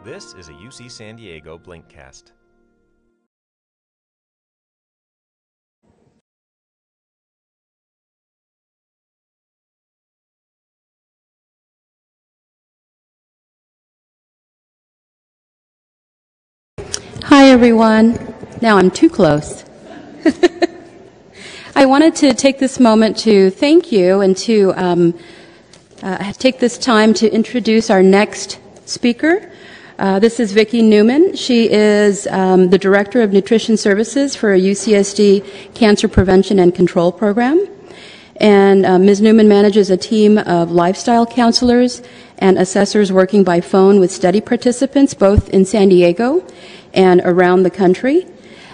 This is a UC San Diego Blinkcast. Hi, everyone. Now I'm too close. I wanted to take this moment to thank you and to take this time to introduce our next speaker. This is Vicki Newman. She is the Director of Nutrition Services for a UCSD Cancer Prevention and Control Program. And Ms. Newman manages a team of lifestyle counselors and assessors working by phone with study participants both in San Diego and around the country.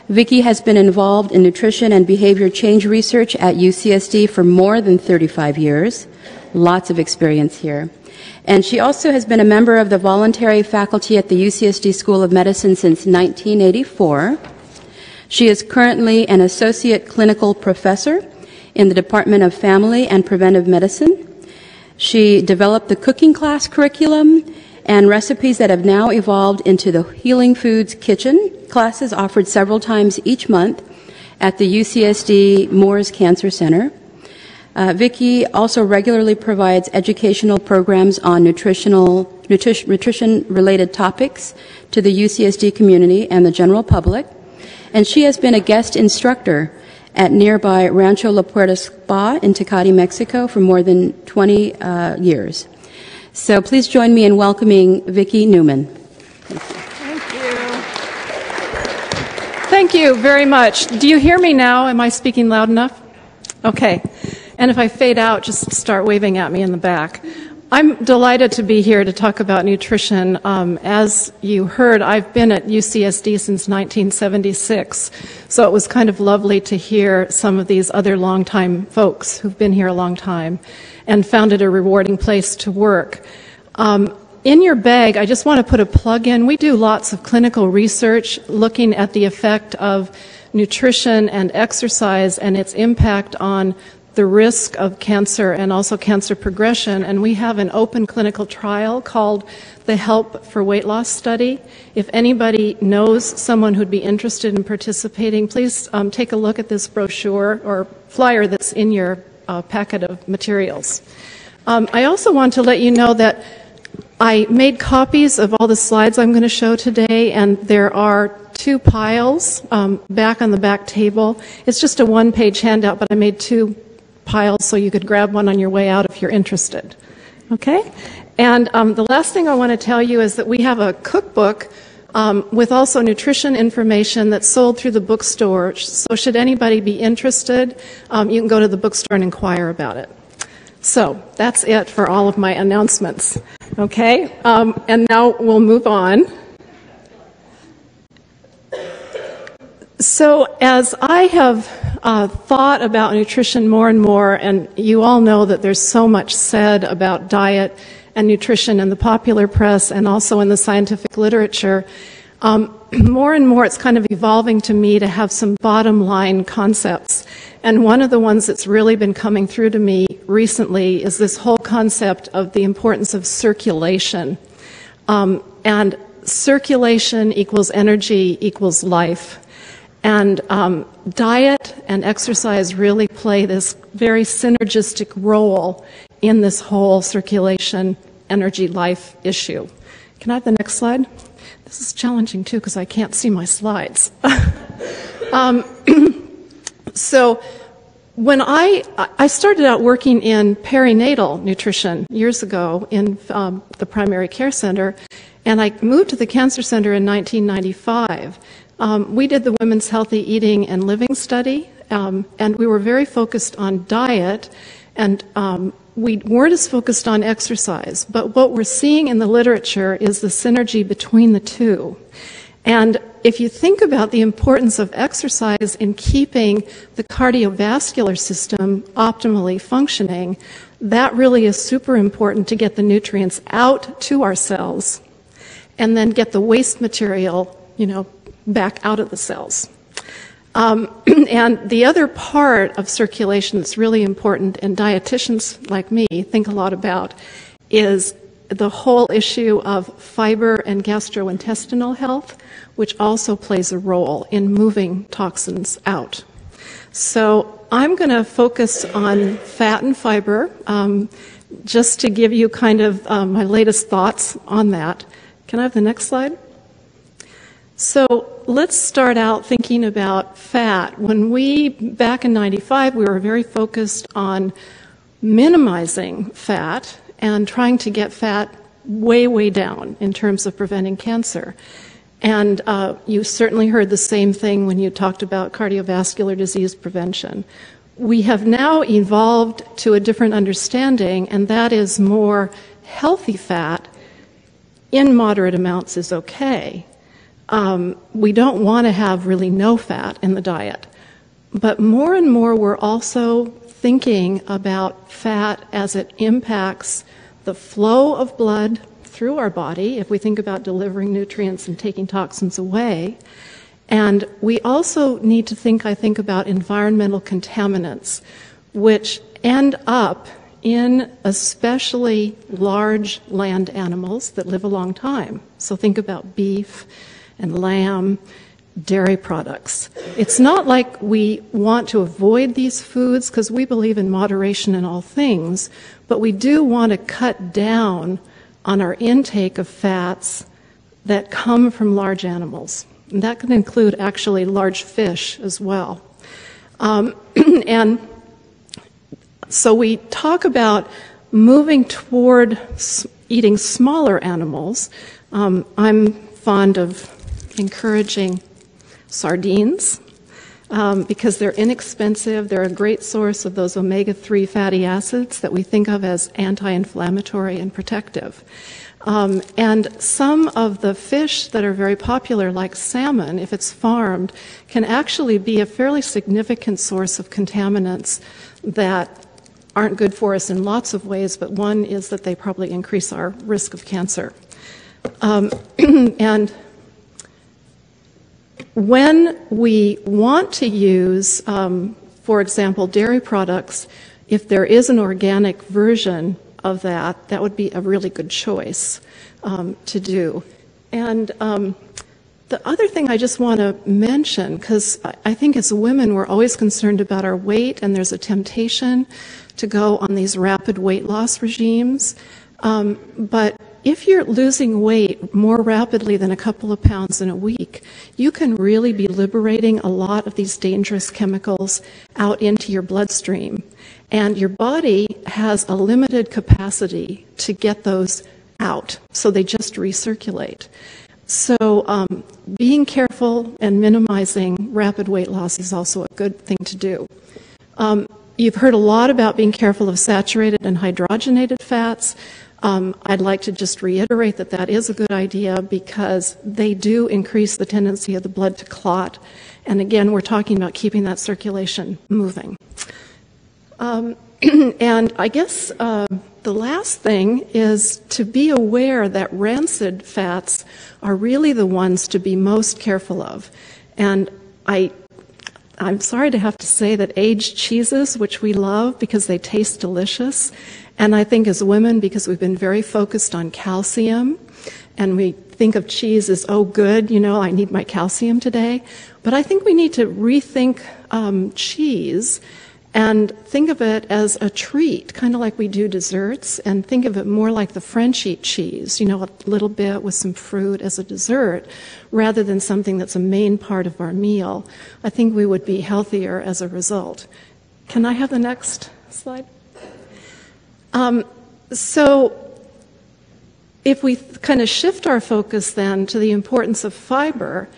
Vicki has been involved in nutrition and behavior change research at UCSD for more than 35 years. Lots of experience here. And she also has been a member of the voluntary faculty at the UCSD School of Medicine since 1984. She is currently an associate clinical professor in the Department of Family and Preventive Medicine. She developed the cooking class curriculum and recipes that have now evolved into the Healing Foods Kitchen classes offered several times each month at the UCSD Moores Cancer Center. Vicki also regularly provides educational programs on nutrition-related topics to the UCSD community and the general public, and she has been a guest instructor at nearby Rancho La Puerta Spa in Tecate, Mexico for more than 20 years. So please join me in welcoming Vicki Newman. Thank you. Thank you very much. Do you hear me now? Am I speaking loud enough? Okay. And if I fade out, just start waving at me in the back. I'm delighted to be here to talk about nutrition. As you heard, I've been at UCSD since 1976, so it was kind of lovely to hear some of these other longtime folks who've been here a long time and found it a rewarding place to work. In your bag, I just want to put a plug in. We do lots of clinical research looking at the effect of nutrition and exercise and its impact on the risk of cancer and also cancer progression, and we have an open clinical trial called the Help for Weight Loss Study. If anybody knows someone who'd be interested in participating, please take a look at this brochure or flyer that's in your packet of materials. I also want to let you know that I made copies of all the slides I'm going to show today, and there are two piles back on the back table. It's just a one-page handout, but I made two piles so you could grab one on your way out if you're interested. Okay? And the last thing I want to tell you is that we have a cookbook with also nutrition information that's sold through the bookstore. So should anybody be interested, you can go to the bookstore and inquire about it. So that's it for all of my announcements. Okay? And now we'll move on. So as I have thought about nutrition more and more, and you all know that there's so much said about diet and nutrition in the popular press and also in the scientific literature, more and more it's kind of evolving to me to have some bottom line concepts. And one of the ones that's really been coming through to me recently is this whole concept of the importance of circulation. And circulation equals energy equals life. And diet and exercise really play this very synergistic role in this whole circulation, energy, life issue. Can I have the next slide? This is challenging too because I can't see my slides. So when I started out working in perinatal nutrition years ago in the primary care center, and I moved to the cancer center in 1995. We did the Women's Healthy Eating and Living study, and we were very focused on diet, and we weren't as focused on exercise. But what we're seeing in the literature is the synergy between the two. And if you think about the importance of exercise in keeping the cardiovascular system optimally functioning, that really is super important to get the nutrients out to our cells and then get the waste material, back out of the cells. And the other part of circulation that's really important, and dietitians like me think a lot about, is the whole issue of fiber and gastrointestinal health, which also plays a role in moving toxins out. So I'm going to focus on fat and fiber, just to give you kind of my latest thoughts on that. Can I have the next slide? So let's start out thinking about fat. When back in 95, we were very focused on minimizing fat and trying to get fat way, way down in terms of preventing cancer. And you certainly heard the same thing when you talked about cardiovascular disease prevention. We have now evolved to a different understanding, and that is more healthy fat in moderate amounts is okay. We don't want to have really no fat in the diet. But more and more we're also thinking about fat as it impacts the flow of blood through our body, if we think about delivering nutrients and taking toxins away. And we also need to think, I think, about environmental contaminants, which end up in especially large land animals that live a long time. So think about beef and lamb, dairy products. It's not like we want to avoid these foods because we believe in moderation in all things, but we do want to cut down on our intake of fats that come from large animals. And that can include actually large fish as well. And so we talk about moving toward eating smaller animals. I'm fond of encouraging sardines because they're inexpensive. They're a great source of those omega-3 fatty acids that we think of as anti-inflammatory and protective. And some of the fish that are very popular, like salmon, if it's farmed, can actually be a fairly significant source of contaminants that aren't good for us in lots of ways, but one is that they probably increase our risk of cancer. And when we want to use, for example, dairy products, if there is an organic version of that, that would be a really good choice to do. And the other thing I just want to mention, because I think as women we're always concerned about our weight, and there's a temptation to go on these rapid weight loss regimes. But if you're losing weight more rapidly than a couple of pounds in a week, you can really be liberating a lot of these dangerous chemicals out into your bloodstream. And your body has a limited capacity to get those out, so they just recirculate. So being careful and minimizing rapid weight loss is also a good thing to do. You've heard a lot about being careful of saturated and hydrogenated fats. I'd like to just reiterate that that is a good idea because they do increase the tendency of the blood to clot. And again, we're talking about keeping that circulation moving. And I guess the last thing is to be aware that rancid fats are really the ones to be most careful of. And I'm sorry to have to say that aged cheeses, which we love because they taste delicious, and I think as women, because we've been very focused on calcium, and we think of cheese as, oh good, I need my calcium today. But I think we need to rethink cheese and think of it as a treat, kind of like we do desserts, and think of it more like the French eat cheese, a little bit with some fruit as a dessert, rather than something that's a main part of our meal. I think we would be healthier as a result. Can I have the next slide? So if we kind of shift our focus then to the importance of fiber,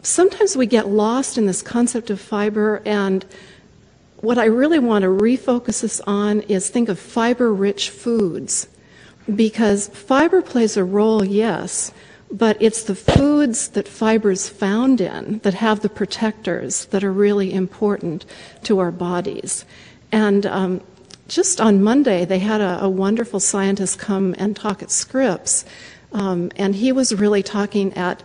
sometimes we get lost in this concept of fiber, and what I really want to refocus us on is think of fiber-rich foods, because fiber plays a role, yes, but it's the foods that fiber's found in that have the protectors that are really important to our bodies. And just on Monday, they had a wonderful scientist come and talk at Scripps, and he was really talking at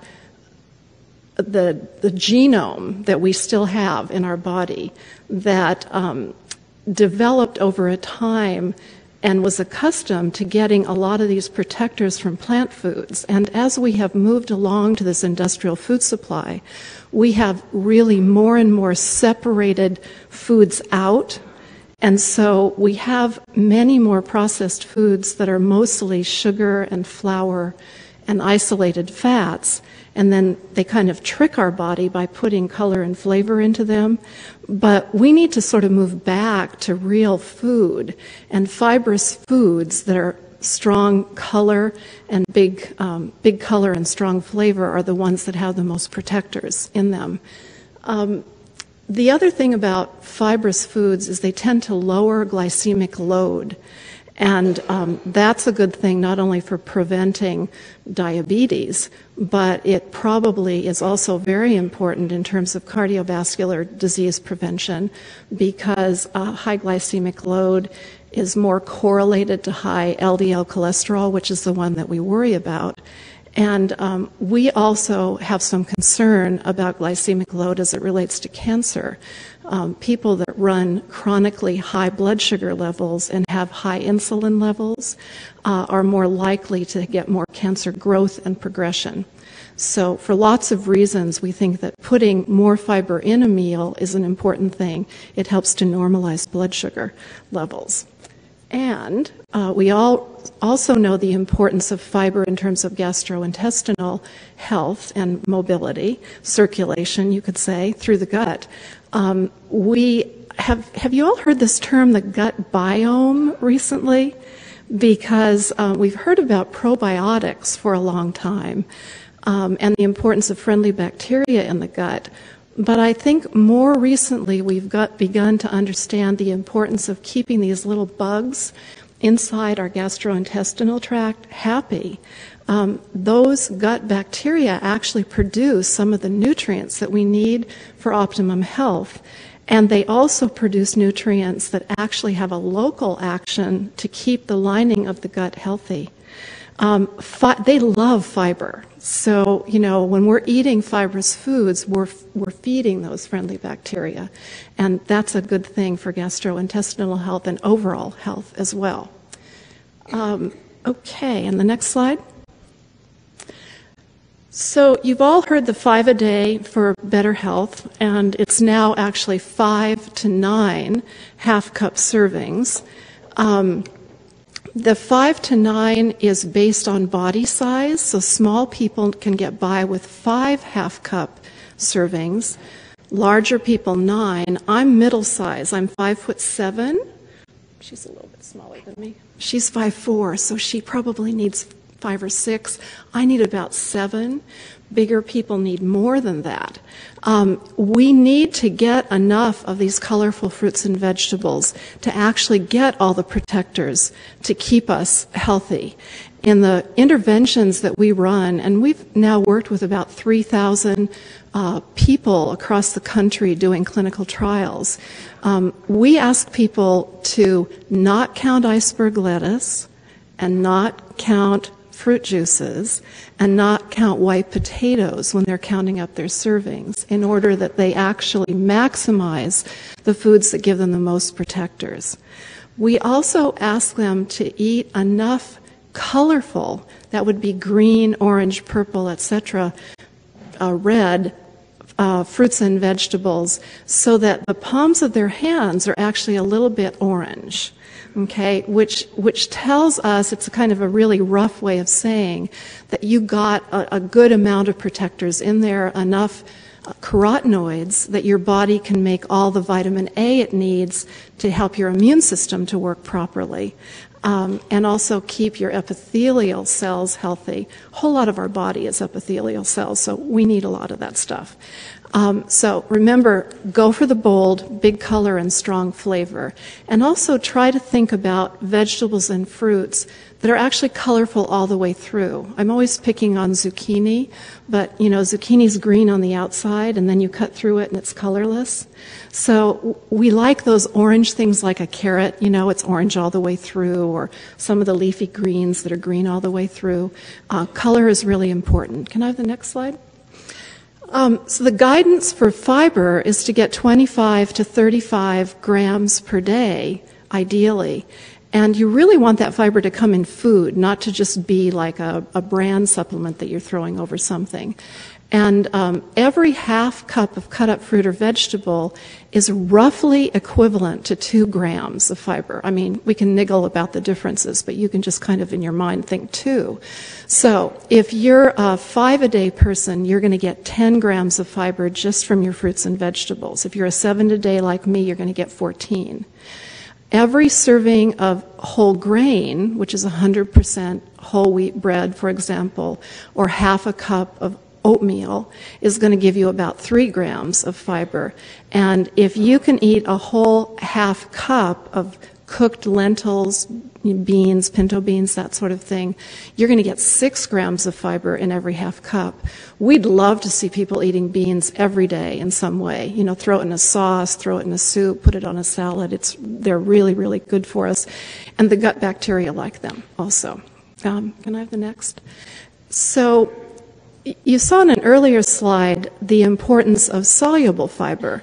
the genome that we still have in our body that developed over a time and was accustomed to getting a lot of these protectors from plant foods. And as we have moved along to this industrial food supply, we have really more and more separated foods out. And so we have many more processed foods that are mostly sugar and flour and isolated fats. And then they kind of trick our body by putting color and flavor into them. But we need to sort of move back to real food and fibrous foods that are strong color and big color and strong flavor are the ones that have the most protectors in them. The other thing about fibrous foods is they tend to lower glycemic load. And that's a good thing not only for preventing diabetes, but it probably is also very important in terms of cardiovascular disease prevention because high glycemic load is more correlated to high LDL cholesterol, which is the one that we worry about. And we also have some concern about glycemic load as it relates to cancer. People that run chronically high blood sugar levels and have high insulin levels are more likely to get more cancer growth and progression. So for lots of reasons, we think that putting more fiber in a meal is an important thing. It helps to normalize blood sugar levels. And we also know the importance of fiber in terms of gastrointestinal health and mobility, circulation, you could say, through the gut. Have you all heard this term, the gut biome, recently? Because we've heard about probiotics for a long time and the importance of friendly bacteria in the gut. But I think more recently we've begun to understand the importance of keeping these little bugs inside our gastrointestinal tract happy. Those gut bacteria actually produce some of the nutrients that we need for optimum health. And they also produce nutrients that actually have a local action to keep the lining of the gut healthy. They love fiber. So, when we're eating fibrous foods, we're feeding those friendly bacteria. And that's a good thing for gastrointestinal health and overall health as well. Okay, and the next slide. So you've all heard the 5 a day for better health, and it's now actually 5 to 9 half-cup servings. The 5 to 9 is based on body size, so small people can get by with 5 half-cup servings. Larger people, 9. I'm middle size. I'm 5'7". She's a little bit smaller than me. She's 5'4", so she probably needs 5 or 6. I need about 7. Bigger people need more than that. We need to get enough of these colorful fruits and vegetables to actually get all the protectors to keep us healthy. In the interventions that we run, and we've now worked with about 3,000 people across the country doing clinical trials, we ask people to not count iceberg lettuce and not count fruit juices and not count white potatoes when they're counting up their servings in order that they actually maximize the foods that give them the most protectors. We also ask them to eat enough colorful, that would be green, orange, purple, etc., red, fruits and vegetables, so that the palms of their hands are actually a little bit orange. Okay, which tells us, it's a kind of a really rough way of saying that you got a good amount of protectors in there, enough carotenoids that your body can make all the vitamin A it needs to help your immune system to work properly. And also keep your epithelial cells healthy. A whole lot of our body is epithelial cells, so we need a lot of that stuff. So remember, go for the bold, big color and strong flavor. And also try to think about vegetables and fruits that are actually colorful all the way through. I'm always picking on zucchini, but zucchini's green on the outside and then you cut through it and it's colorless. So we like those orange things like a carrot, it's orange all the way through, or some of the leafy greens that are green all the way through. Color is really important. Can I have the next slide? So the guidance for fiber is to get 25 to 35 grams per day, ideally. And you really want that fiber to come in food, not to just be like a brand supplement that you're throwing over something. And every half cup of cut up fruit or vegetable is roughly equivalent to 2 grams of fiber. I mean, we can niggle about the differences, but you can just kind of in your mind think 2. So if you're a 5-a-day person, you're going to get 10 grams of fiber just from your fruits and vegetables. If you're a 7-a-day like me, you're going to get 14. Every serving of whole grain, which is 100% whole wheat bread, for example, or half a cup of oatmeal, is going to give you about 3 grams of fiber. And if you can eat a whole half cup of cooked lentils, beans, pinto beans, that sort of thing, you're going to get 6 grams of fiber in every half cup. We'd love to see people eating beans every day in some way. You know, throw it in a sauce, throw it in a soup, put it on a salad. They're really, really good for us. And the gut bacteria like them also. Can I have the next? So you saw in an earlier slide the importance of soluble fiber.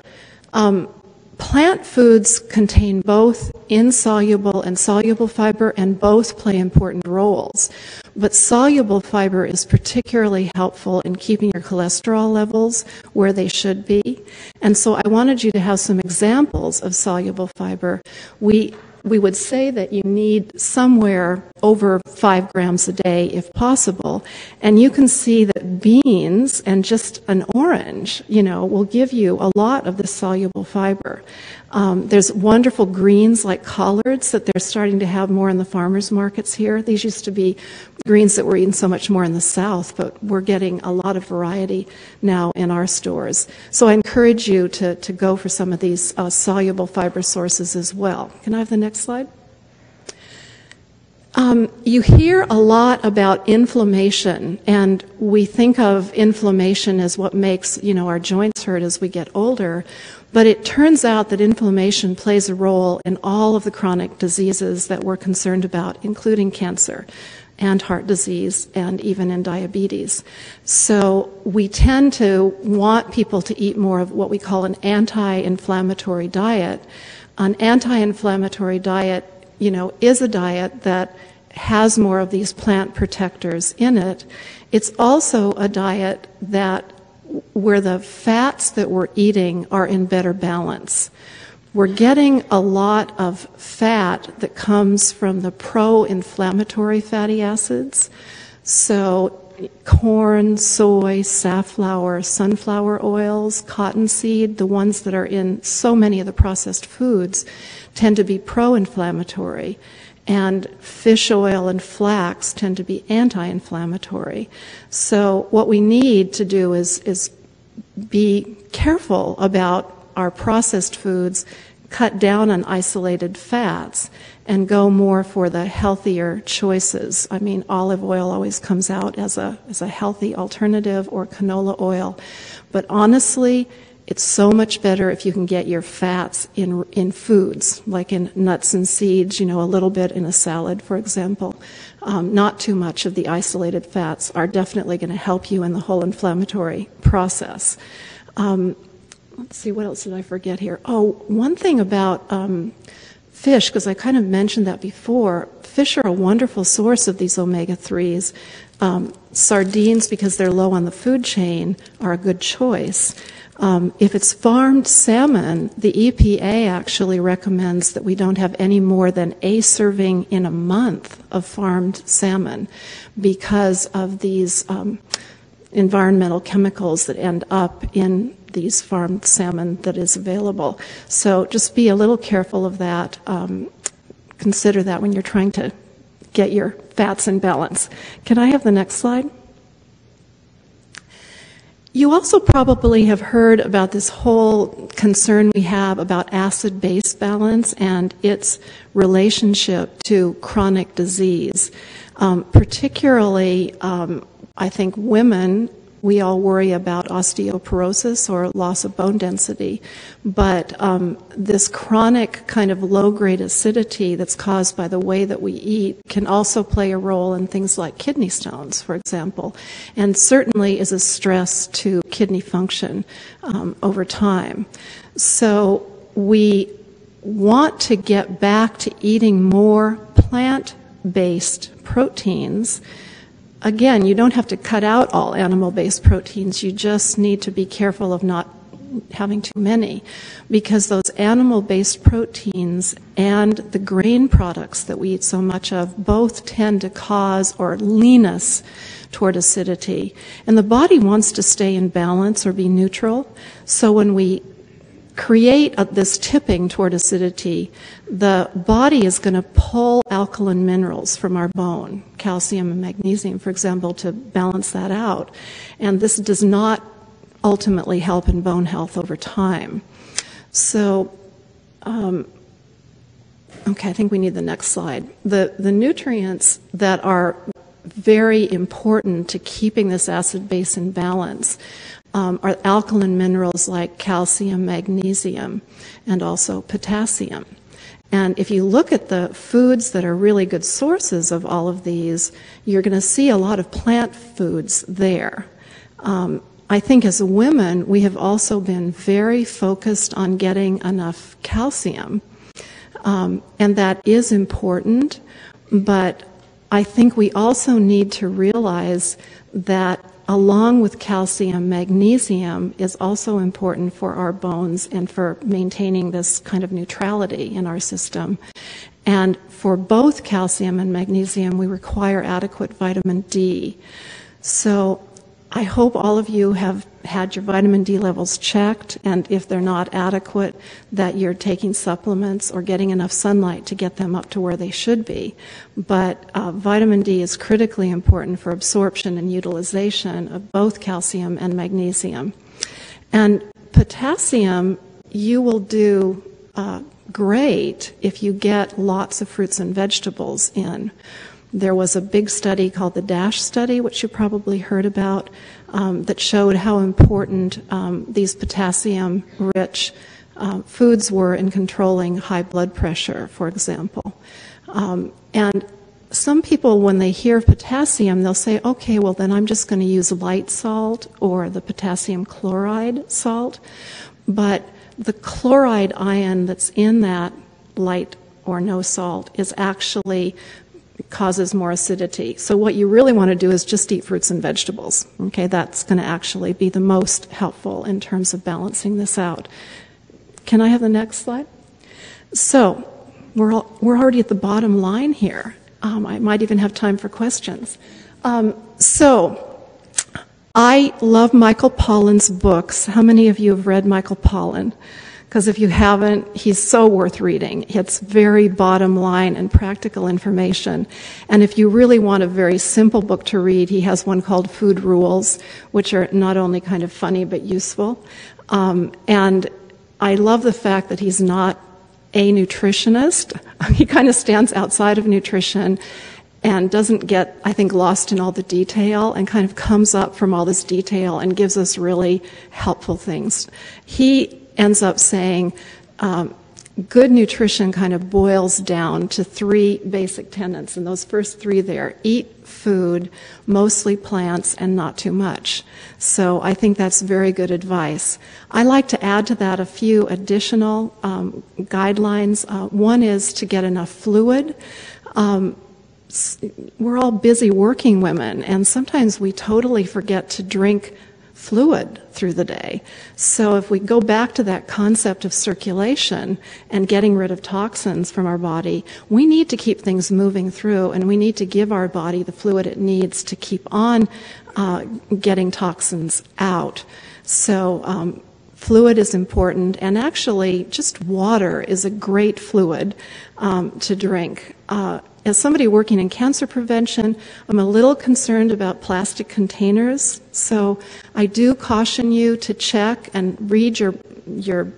Plant foods contain both insoluble and soluble fiber, and both play important roles. But soluble fiber is particularly helpful in keeping your cholesterol levels where they should be. And so I wanted you to have some examples of soluble fiber. We would say that you need somewhere over 5 grams a day if possible. And you can see that beans and just an orange, will give you a lot of the soluble fiber. There's wonderful greens like collards that they're starting to have more in the farmers markets here. These used to be greens that were eaten so much more in the South, but we're getting a lot of variety now in our stores. So I encourage you to go for some of these soluble fiber sources as well. Can I have the next slide? You hear a lot about inflammation, and we think of inflammation as what makes, our joints hurt as we get older. But it turns out that inflammation plays a role in all of the chronic diseases that we're concerned about, including cancer and heart disease and even in diabetes. So we tend to want people to eat more of what we call an anti-inflammatory diet. An anti-inflammatory diet, is a diet that has more of these plant protectors in it. It's also a diet where the fats that we're eating are in better balance. We're getting a lot of fat that comes from the pro-inflammatory fatty acids. So corn, soy, safflower, sunflower oils, cottonseed, the ones that are in so many of the processed foods, tend to be pro-inflammatory. And fish oil and flax tend to be anti-inflammatory. So what we need to do is be careful about our processed foods, cut down on isolated fats, and go more for the healthier choices. I mean, olive oil always comes out as a healthy alternative, or canola oil. But honestly, it's so much better if you can get your fats in foods, like in nuts and seeds, a little bit in a salad, for example. Not too much of the isolated fats are definitely going to help you in the whole inflammatory process. Let's see, what else did I forget here? Oh, one thing about fish, because I kind of mentioned that before. Fish are a wonderful source of these omega-3s. Sardines, because they're low on the food chain, are a good choice. If it's farmed salmon, the EPA actually recommends that we don't have any more than a serving in a month of farmed salmon because of these environmental chemicals that end up in these farmed salmon that is available. So just be a little careful of that. Consider that when you're trying to get your fats in balance. Can I have the next slide? You also probably have heard about this whole concern we have about acid-base balance and its relationship to chronic disease. Particularly, I think women, we all worry about osteoporosis or loss of bone density, but this chronic kind of low-grade acidity that's caused by the way that we eat can also play a role in things like kidney stones, for example, and certainly is a stress to kidney function over time. So we want to get back to eating more plant-based proteins, again, you don't have to cut out all animal-based proteins. You just need to be careful of not having too many, because those animal-based proteins and the grain products that we eat so much of both tend to cause or lean us toward acidity. And the body wants to stay in balance or be neutral. So when we create this tipping toward acidity, the body is going to pull alkaline minerals from our bone, calcium and magnesium, for example, to balance that out. And this does not ultimately help in bone health over time. So, okay, I think we need the next slide. The nutrients that are very important to keeping this acid base in balance are alkaline minerals like calcium, magnesium, and also potassium. And if you look at the foods that are really good sources of all of these, you're going to see a lot of plant foods there. I think as women, we have also been very focused on getting enough calcium, and that is important, but I think we also need to realize that along with calcium, magnesium is also important for our bones and for maintaining this kind of neutrality in our system. And for both calcium and magnesium, we require adequate vitamin D. So I hope all of you have had your vitamin D levels checked, and if they're not adequate, that you're taking supplements or getting enough sunlight to get them up to where they should be. But vitamin D is critically important for absorption and utilization of both calcium and magnesium. And potassium, you will do great if you get lots of fruits and vegetables in. There was a big study called the DASH study, which you probably heard about, that showed how important these potassium-rich foods were in controlling high blood pressure, for example. And some people, when they hear potassium, they'll say, okay, well, then I'm just going to use light salt or the potassium chloride salt. But the chloride ion that's in that light or no salt is actually causes more acidity. So what you really want to do is just eat fruits and vegetables. Okay, that's going to actually be the most helpful in terms of balancing this out. Can I have the next slide? So we're already at the bottom line here. I might even have time for questions. So I love Michael Pollan's books. How many of you have read Michael Pollan? Because if you haven't, he's so worth reading. It's very bottom line and practical information. And if you really want a very simple book to read, he has one called Food Rules, which are not only kind of funny but useful. And I love the fact that he's not a nutritionist. He kind of stands outside of nutrition and doesn't get, I think, lost in all the detail and kind of comes up from all this detail and gives us really helpful things. He ends up saying good nutrition kind of boils down to three basic tenets, and those first three there: eat food, mostly plants, and not too much. So I think that's very good advice. I like to add to that a few additional guidelines. One is to get enough fluid. We're all busy working women, and sometimes we totally forget to drink fluid through the day. So if we go back to that concept of circulation and getting rid of toxins from our body, we need to keep things moving through, and we need to give our body the fluid it needs to keep on getting toxins out. So fluid is important, and actually just water is a great fluid to drink. As somebody working in cancer prevention, I'm a little concerned about plastic containers, so I do caution you to check and read your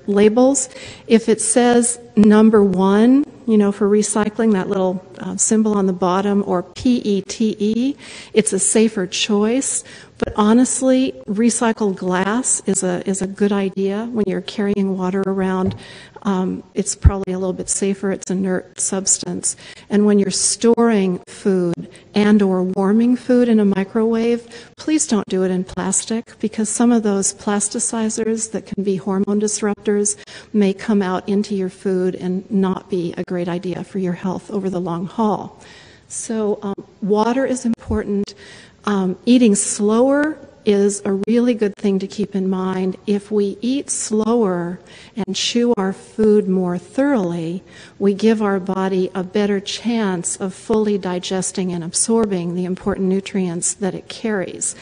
labels. If it says number 1, for recycling, that little symbol on the bottom, or PETE. It's a safer choice. But honestly, recycled glass is a good idea when you're carrying water around. It's probably a little bit safer. It's an inert substance. And when you're storing food and or warming food in a microwave, please don't do it in plastic, because some of those plasticizers that can be hormone disruptors may come out into your food and not be a great idea for your health over the long haul. So water is important. Eating slower is a really good thing to keep in mind. If we eat slower and chew our food more thoroughly, we give our body a better chance of fully digesting and absorbing the important nutrients that it carries.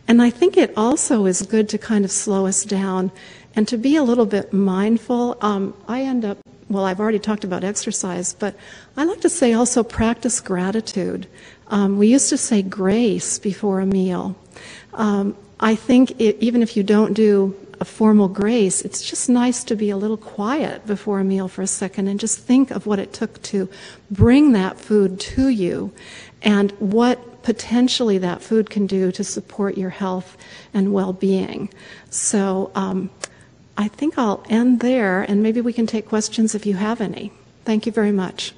And I think it also is good to kind of slow us down and to be a little bit mindful. I've already talked about exercise, but I like to say also practice gratitude. We used to say grace before a meal. I think even if you don't do a formal grace, it's just nice to be a little quiet before a meal for a second and just think of what it took to bring that food to you and what potentially that food can do to support your health and well-being. So I think I'll end there, and maybe we can take questions if you have any. Thank you very much.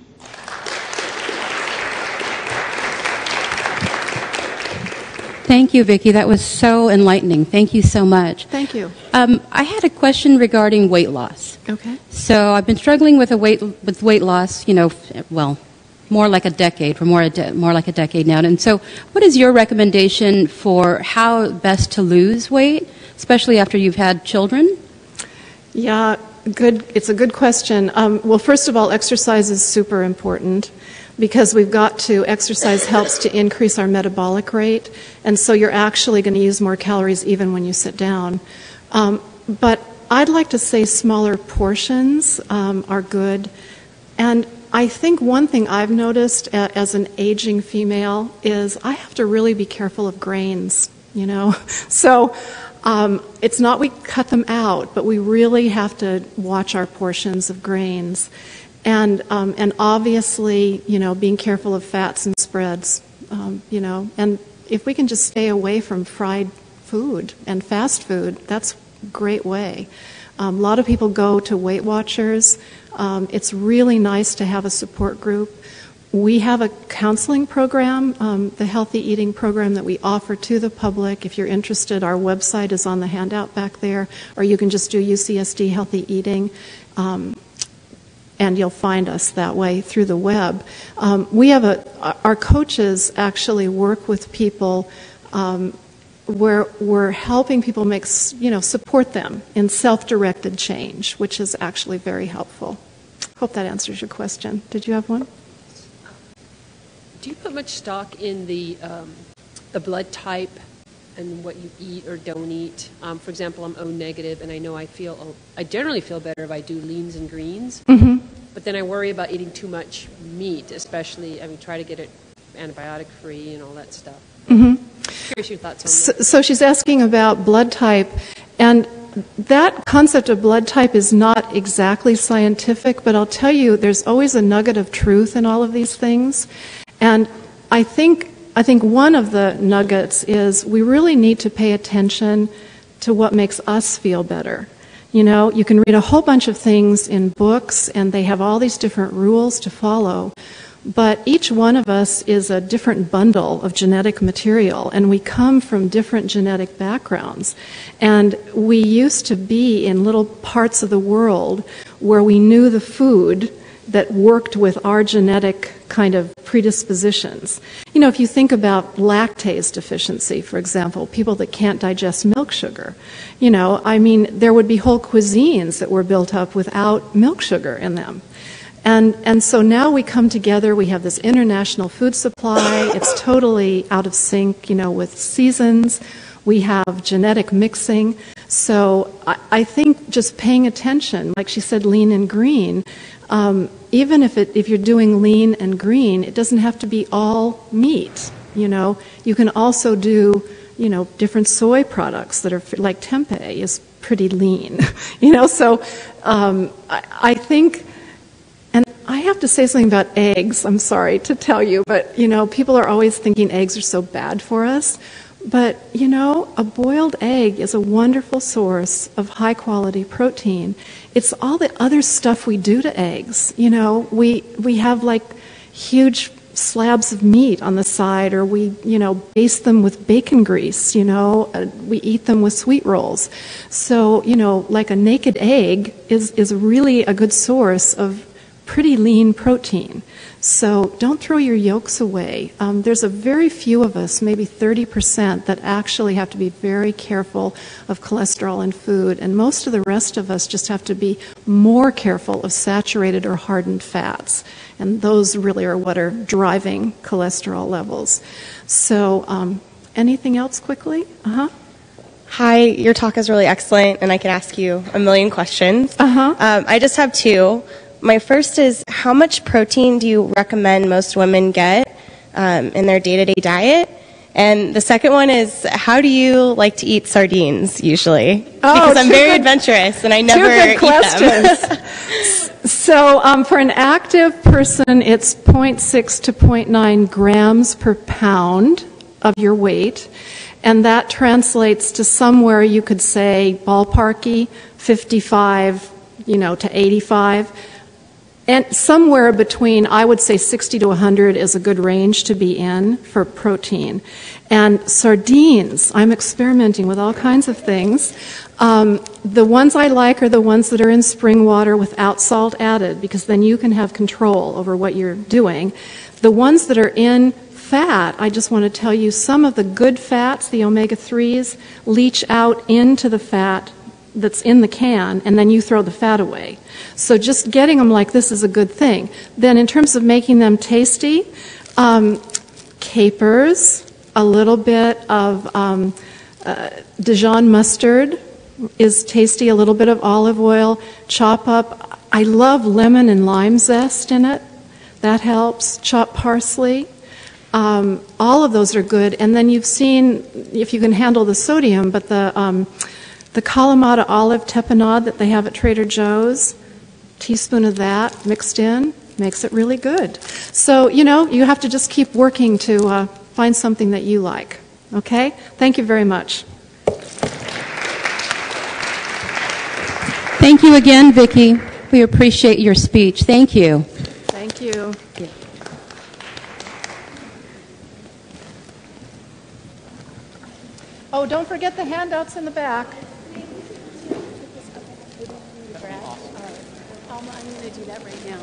Thank you, Vicki. That was so enlightening. Thank you so much. Thank you. I had a question regarding weight loss. Okay. So I've been struggling with weight loss, more like a decade, more like a decade now. And so what is your recommendation for how best to lose weight, especially after you've had children? Yeah, good. It's a good question. Well, first of all, exercise is super important, because we've got to, exercise helps to increase our metabolic rate, and so you're actually going to use more calories even when you sit down. But I'd like to say smaller portions are good. And I think one thing I've noticed as an aging female is I have to really be careful of grains, So it's not we cut them out, but we really have to watch our portions of grains. And obviously, being careful of fats and spreads, and if we can just stay away from fried food and fast food, that's a great way. A lot of people go to Weight Watchers. It's really nice to have a support group. We have a counseling program, the Healthy Eating program that we offer to the public. If you're interested, our website is on the handout back there, or you can just do UCSD Healthy Eating. And you'll find us that way through the web. We have our coaches actually work with people where we're helping people support them in self-directed change, which is actually very helpful. Hope that answers your question. Did you have one? Do you put much stock in the blood type and what you eat or don't eat? For example, I'm O negative, and I know I generally feel better if I do leans and greens. Mm-hmm. But then I worry about eating too much meat, especially, try to get it antibiotic free and all that stuff. Mm-hmm. Curious your thoughts on that. So she's asking about blood type, and that concept of blood type is not exactly scientific, but I'll tell you, there's always a nugget of truth in all of these things. And I think one of the nuggets is we really need to pay attention to what makes us feel better. You can read a whole bunch of things in books, and they have all these different rules to follow, but each one of us is a different bundle of genetic material, and we come from different genetic backgrounds. And we used to be in little parts of the world where we knew the food that worked with our genetic kind of predispositions. If you think about lactase deficiency, for example, people that can't digest milk sugar, there would be whole cuisines that were built up without milk sugar in them. And so now we come together, we have this international food supply, it's totally out of sync, with seasons, we have genetic mixing. So I think just paying attention, like she said, lean and green, even if you're doing lean and green, it doesn't have to be all meat, You can also do, different soy products that are, like tempeh is pretty lean, So I think, and I have to say something about eggs. I'm sorry to tell you, but you know, people are always thinking eggs are so bad for us. But you know, a boiled egg is a wonderful source of high quality protein. It's all the other stuff we do to eggs. You know, we have like huge slabs of meat on the side, or we, you know, baste them with bacon grease, you know, we eat them with sweet rolls. So, you know, like a naked egg is really a good source of pretty lean protein. So don't throw your yolks away. There's a very few of us, maybe 30%, that actually have to be very careful of cholesterol in food, and most of the rest of us just have to be more careful of saturated or hardened fats. And those really are what are driving cholesterol levels. So anything else quickly? Hi, your talk is really excellent, and I could ask you a million questions. I just have two. My first is, how much protein do you recommend most women get in their day-to-day diet? And the second one is, how do you like to eat sardines usually? Because I'm very adventurous and I never eat them. So for an active person, it's 0.6 to 0.9 grams per pound of your weight. And that translates to somewhere you could say ballparky, 55, you know, to 85. And somewhere between, I would say 60 to 100 is a good range to be in for protein. And sardines, I'm experimenting with all kinds of things. The ones I like are the ones that are in spring water without salt added, because then you can have control over what you're doing. The ones that are in fat, I just want to tell you, some of the good fats, the omega-3s, leach out into the fat that's in the can, and then you throw the fat away. So just getting them like this is a good thing. Then in terms of making them tasty, capers, a little bit of Dijon mustard is tasty, a little bit of olive oil, chop up. I love lemon and lime zest in it. That helps. Chop parsley. All of those are good. And then you've seen, if you can handle the sodium, but the Kalamata olive tapenade that they have at Trader Joe's, teaspoon of that mixed in, makes it really good. So, you know, you have to just keep working to find something that you like. Okay? Thank you very much. Thank you again, Vicki. We appreciate your speech. Thank you. Thank you. Oh, don't forget the handouts in the back. I'm going to do that right now.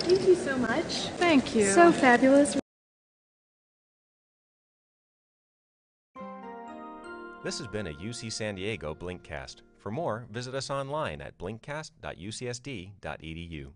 Thank you so much. Thank you. So fabulous. This has been a UC San Diego Blinkcast. For more, visit us online at blinkcast.ucsd.edu.